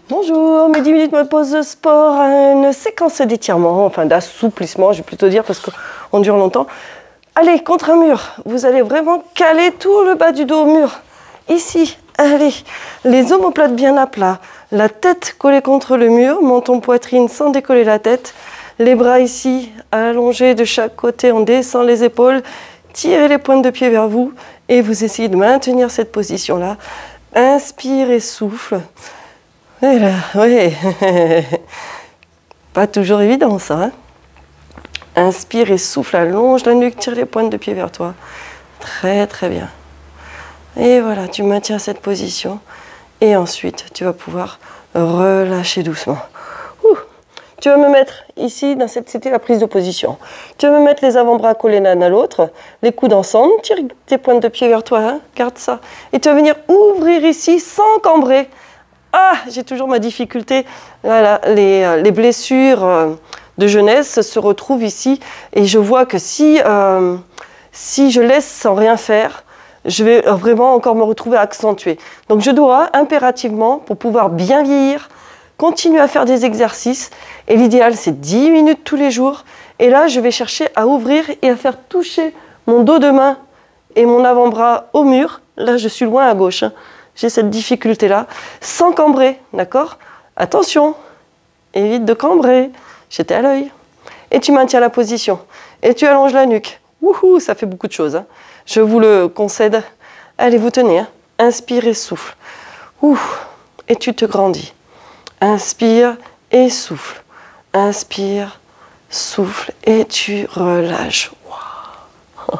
Bonjour, mes 10 minutes mode pause de sport, une séquence d'étirement, enfin d'assouplissement, je vais plutôt dire, parce qu'on dure longtemps. Allez, contre un mur, vous allez vraiment caler tout le bas du dos au mur. Ici, allez, les omoplates bien à plat, la tête collée contre le mur, menton poitrine sans décoller la tête, les bras ici allongés de chaque côté, on descend les épaules, tirez les pointes de pied vers vous et vous essayez de maintenir cette position-là. Inspire et souffle. Et là, oui, pas toujours évident ça. Hein? Inspire et souffle, allonge la nuque, tire les pointes de pied vers toi. Très très bien. Et voilà, tu maintiens cette position. Et ensuite, tu vas pouvoir relâcher doucement. Ouh. Tu vas me mettre ici, c'était la prise de position. Tu vas me mettre les avant-bras collés l'un à l'autre, les coudes ensemble, tire tes pointes de pied vers toi, hein, garde ça. Et tu vas venir ouvrir ici sans cambrer. Ah, j'ai toujours ma difficulté. Voilà, les blessures de jeunesse se retrouvent ici. Et je vois que si je laisse sans rien faire, je vais vraiment encore me retrouver accentuée. Donc je dois impérativement, pour pouvoir bien vieillir, continuer à faire des exercices. Et l'idéal, c'est 10 minutes tous les jours. Et là, je vais chercher à ouvrir et à faire toucher mon dos de main et mon avant-bras au mur. Là, je suis loin à gauche. Hein. J'ai cette difficulté-là, sans cambrer, d'accord? Attention, évite de cambrer, j'étais à l'œil. Et tu maintiens la position, et tu allonges la nuque. Wouhou, ça fait beaucoup de choses, hein. Je vous le concède. Allez, vous tenez, hein. Inspire et souffle. Ouh, et tu te grandis. Inspire et souffle. Inspire, souffle, et tu relâches. Wow.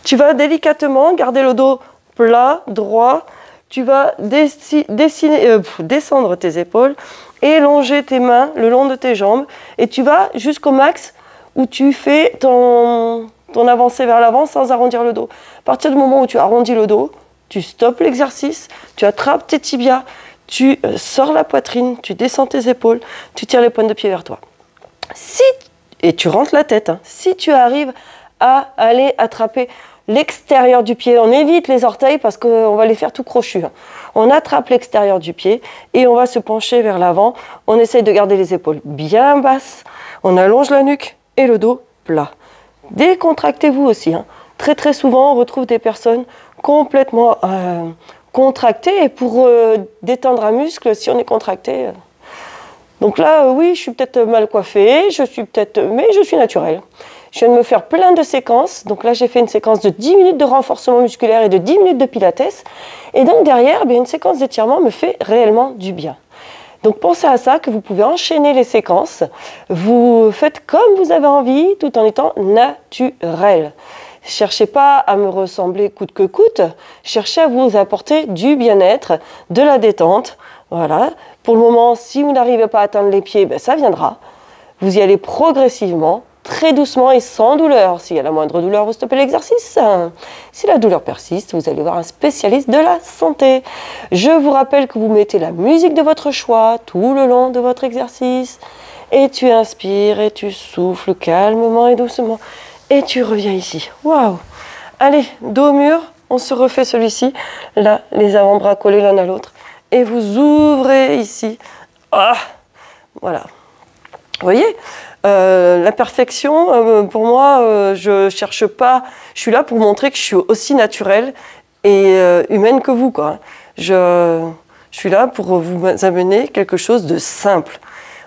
Tu vas délicatement garder le dos plat, droit. Tu vas descendre tes épaules et longer tes mains le long de tes jambes. Et tu vas jusqu'au max où tu fais ton avancée vers l'avant sans arrondir le dos. À partir du moment où tu arrondis le dos, tu stoppes l'exercice, tu attrapes tes tibias, tu sors la poitrine, tu descends tes épaules, tu tires les pointes de pied vers toi. Et tu rentres la tête. Hein. Si tu arrives à aller attraper l'extérieur du pied, on évite les orteils parce qu'on va les faire tout crochus. Hein. On attrape l'extérieur du pied et on va se pencher vers l'avant. On essaye de garder les épaules bien basses. On allonge la nuque et le dos plat. Décontractez-vous aussi. Hein. Très très souvent, on retrouve des personnes complètement contractées. Et pour détendre un muscle, si on est contracté... Donc là, oui, je suis peut-être mal coiffée, mais je suis naturelle. Je viens de me faire plein de séquences. Donc là, j'ai fait une séquence de 10 minutes de renforcement musculaire et de 10 minutes de pilates. Et donc derrière, une séquence d'étirement me fait réellement du bien. Donc pensez à ça, que vous pouvez enchaîner les séquences. Vous faites comme vous avez envie, tout en étant naturel. Cherchez pas à me ressembler coûte que coûte. Cherchez à vous apporter du bien-être, de la détente. Voilà. Pour le moment, si vous n'arrivez pas à atteindre les pieds, ça viendra. Vous y allez progressivement, très doucement et sans douleur. S'il y a la moindre douleur, vous stoppez l'exercice. Si la douleur persiste, vous allez voir un spécialiste de la santé. Je vous rappelle que vous mettez la musique de votre choix tout le long de votre exercice. Et tu inspires et tu souffles calmement et doucement. Et tu reviens ici. Waouh! Allez, dos au mur, on se refait celui-ci. Là, les avant-bras collés l'un à l'autre. Et vous ouvrez ici. Ah, voilà. Vous voyez, la perfection, pour moi, je ne cherche pas. Je suis là pour montrer que je suis aussi naturelle et humaine que vous, quoi. Je suis là pour vous amener quelque chose de simple.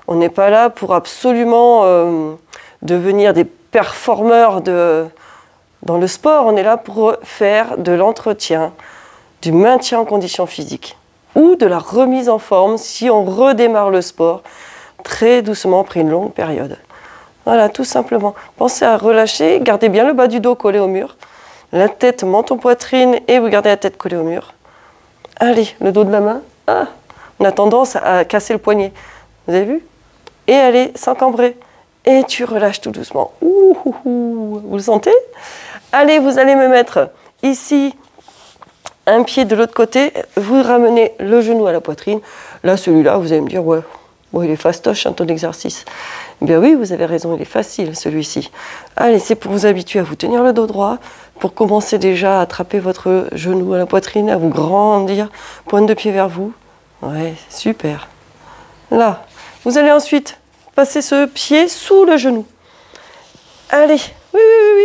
On n'est pas là pour absolument devenir des performeurs dans le sport. On est là pour faire de l'entretien, du maintien en condition physique ou de la remise en forme si on redémarre le sport très doucement après une longue période. Voilà, tout simplement. Pensez à relâcher, gardez bien le bas du dos collé au mur, la tête, menton, poitrine, et vous gardez la tête collée au mur. Allez, le dos de la main. Ah, on a tendance à casser le poignet. Vous avez vu? Et allez, sans cambrer. Et tu relâches tout doucement. Ouh, ouh, ouh. Vous le sentez? Allez, vous allez me mettre ici un pied de l'autre côté. Vous ramenez le genou à la poitrine. Là, celui-là, vous allez me dire, ouais, Bon, il est fastoche, hein, ton exercice. Eh bien oui, vous avez raison, il est facile, celui-ci. Allez, c'est pour vous habituer à vous tenir le dos droit, pour commencer déjà à attraper votre genou à la poitrine, à vous grandir, pointe de pied vers vous. Ouais, super. Là, vous allez ensuite passer ce pied sous le genou. Allez, oui,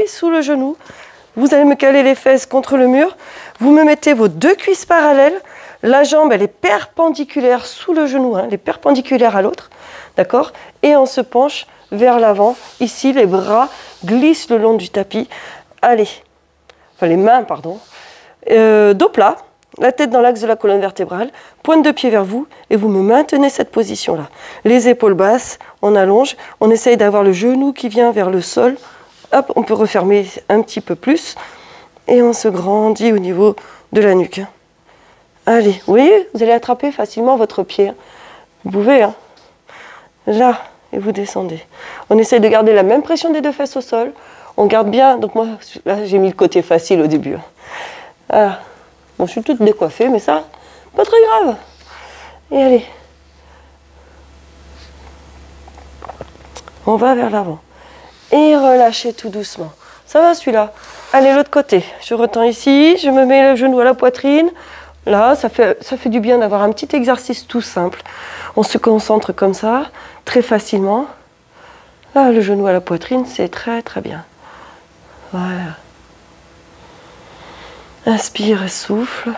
sous le genou. Vous allez me caler les fesses contre le mur. Vous me mettez vos deux cuisses parallèles. La jambe, elle est perpendiculaire sous le genou, hein, elle est perpendiculaire à l'autre. D'accord? Et on se penche vers l'avant. Ici, les bras glissent le long du tapis. Allez, enfin les mains, pardon. Dos plat, la tête dans l'axe de la colonne vertébrale, pointe de pied vers vous et vous me maintenez cette position-là. Les épaules basses, on allonge, on essaye d'avoir le genou qui vient vers le sol. Hop, on peut refermer un petit peu plus et on se grandit au niveau de la nuque. Allez, vous voyez, vous allez attraper facilement votre pied. Vous pouvez, hein. Là, et vous descendez. On essaye de garder la même pression des deux fesses au sol. On garde bien, donc moi, là, j'ai mis le côté facile au début. Voilà. Bon, je suis toute décoiffée, mais ça, pas très grave. Et allez. On va vers l'avant. Et relâchez tout doucement. Ça va celui-là. Allez, l'autre côté. Je retends ici, je me mets le genou à la poitrine. Là, ça fait du bien d'avoir un petit exercice tout simple. On se concentre comme ça, très facilement. Là, le genou à la poitrine, c'est très très bien. Voilà. Inspire et souffle.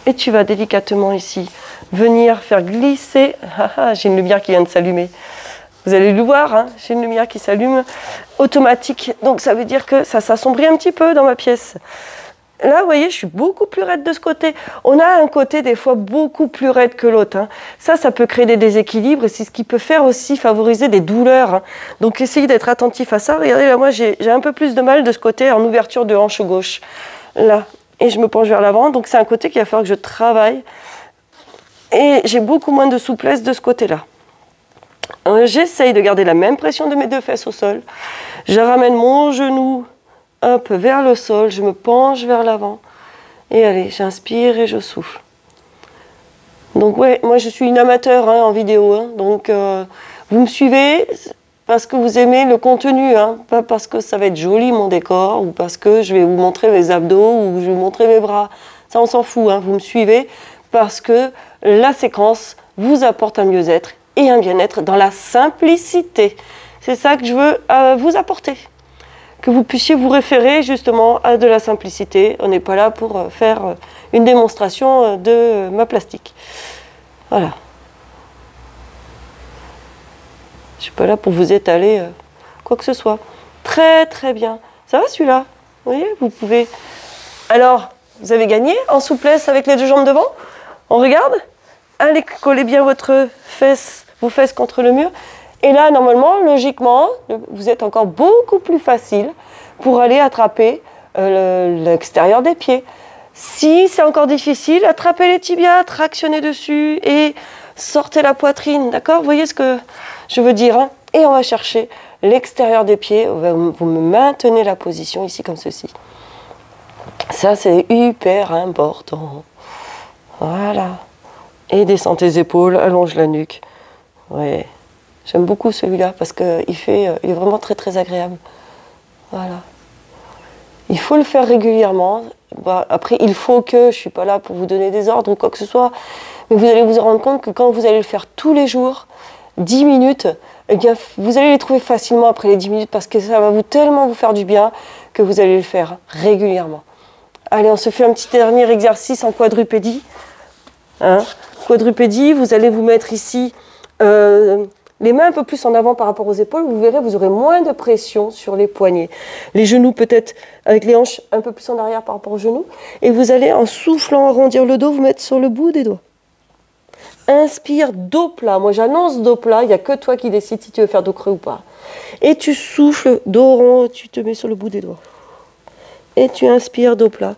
Et tu vas délicatement ici venir faire glisser. Ah, ah, j'ai une lumière qui vient de s'allumer. Vous allez le voir, hein, j'ai une lumière qui s'allume automatique. Donc ça veut dire que ça s'assombrit un petit peu dans ma pièce. Là, vous voyez, je suis beaucoup plus raide de ce côté. On a un côté des fois beaucoup plus raide que l'autre. Hein. Ça peut créer des déséquilibres et c'est ce qui peut faire aussi favoriser des douleurs. Hein. Donc essayez d'être attentif à ça. Regardez, là, moi j'ai un peu plus de mal de ce côté en ouverture de hanche gauche. Là, et je me penche vers l'avant. Donc c'est un côté qu'il va falloir que je travaille. Et j'ai beaucoup moins de souplesse de ce côté-là. J'essaye de garder la même pression de mes deux fesses au sol. Je ramène mon genou un peu vers le sol, je me penche vers l'avant. Et allez, j'inspire et je souffle. Donc ouais, moi je suis une amateur hein, en vidéo. Hein, donc vous me suivez parce que vous aimez le contenu. Hein, pas parce que ça va être joli mon décor ou parce que je vais vous montrer mes abdos ou je vais vous montrer mes bras. Ça on s'en fout. Hein, vous me suivez parce que la séquence vous apporte un mieux-être et un bien-être dans la simplicité. C'est ça que je veux vous apporter. Que vous puissiez vous référer justement à de la simplicité. On n'est pas là pour faire une démonstration de ma plastique. Voilà. Je ne suis pas là pour vous étaler quoi que ce soit. Très très bien. Ça va celui-là? Vous voyez, vous pouvez... Alors, vous avez gagné en souplesse avec les deux jambes devant? On regarde? Allez, collez bien vos fesses contre le mur. Et là, normalement, logiquement, vous êtes encore beaucoup plus facile pour aller attraper l'extérieur des pieds. Si c'est encore difficile, attrapez les tibias, tractionnez dessus et sortez la poitrine, d'accord? Vous voyez ce que je veux dire, hein? Et on va chercher l'extérieur des pieds. Vous me maintenez la position ici comme ceci. Ça, c'est hyper important. Voilà. Et descends tes épaules, allonge la nuque. Ouais. J'aime beaucoup celui-là parce qu'il est vraiment très très agréable. Voilà. Il faut le faire régulièrement. Bah, après, il faut que, je ne suis pas là pour vous donner des ordres ou quoi que ce soit, mais vous allez vous rendre compte que quand vous allez le faire tous les jours, 10 minutes, eh bien, vous allez les trouver facilement après les 10 minutes parce que ça va tellement vous faire du bien que vous allez le faire régulièrement. Allez, on se fait un petit dernier exercice en quadrupédie. Hein? Quadrupédie, vous allez vous mettre ici les mains un peu plus en avant par rapport aux épaules. Vous verrez, vous aurez moins de pression sur les poignets. Les genoux peut-être avec les hanches un peu plus en arrière par rapport aux genoux. Et vous allez, en soufflant, arrondir le dos, vous mettre sur le bout des doigts. Inspire, dos plat. Moi, j'annonce dos plat. Il n'y a que toi qui décides si tu veux faire dos creux ou pas. Et tu souffles, dos rond, tu te mets sur le bout des doigts. Et tu inspires, dos plat.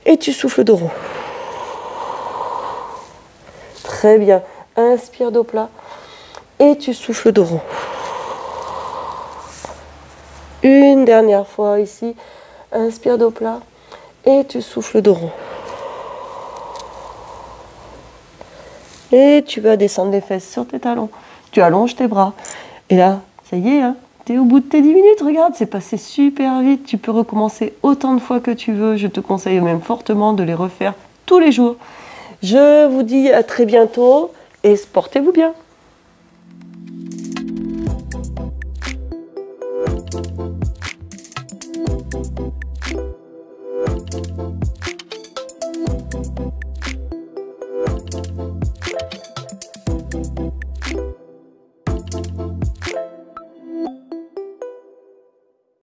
Et tu souffles, dos rond. Très bien. Inspire, dos plat. Et tu souffles, dos rond. Une dernière fois ici. Inspire, dos plat. Et tu souffles, dos rond. Et tu vas descendre les fesses sur tes talons. Tu allonges tes bras. Et là, ça y est, hein, tu es au bout de tes 10 minutes. Regarde, c'est passé super vite. Tu peux recommencer autant de fois que tu veux. Je te conseille même fortement de les refaire tous les jours. Je vous dis à très bientôt et portez-vous bien.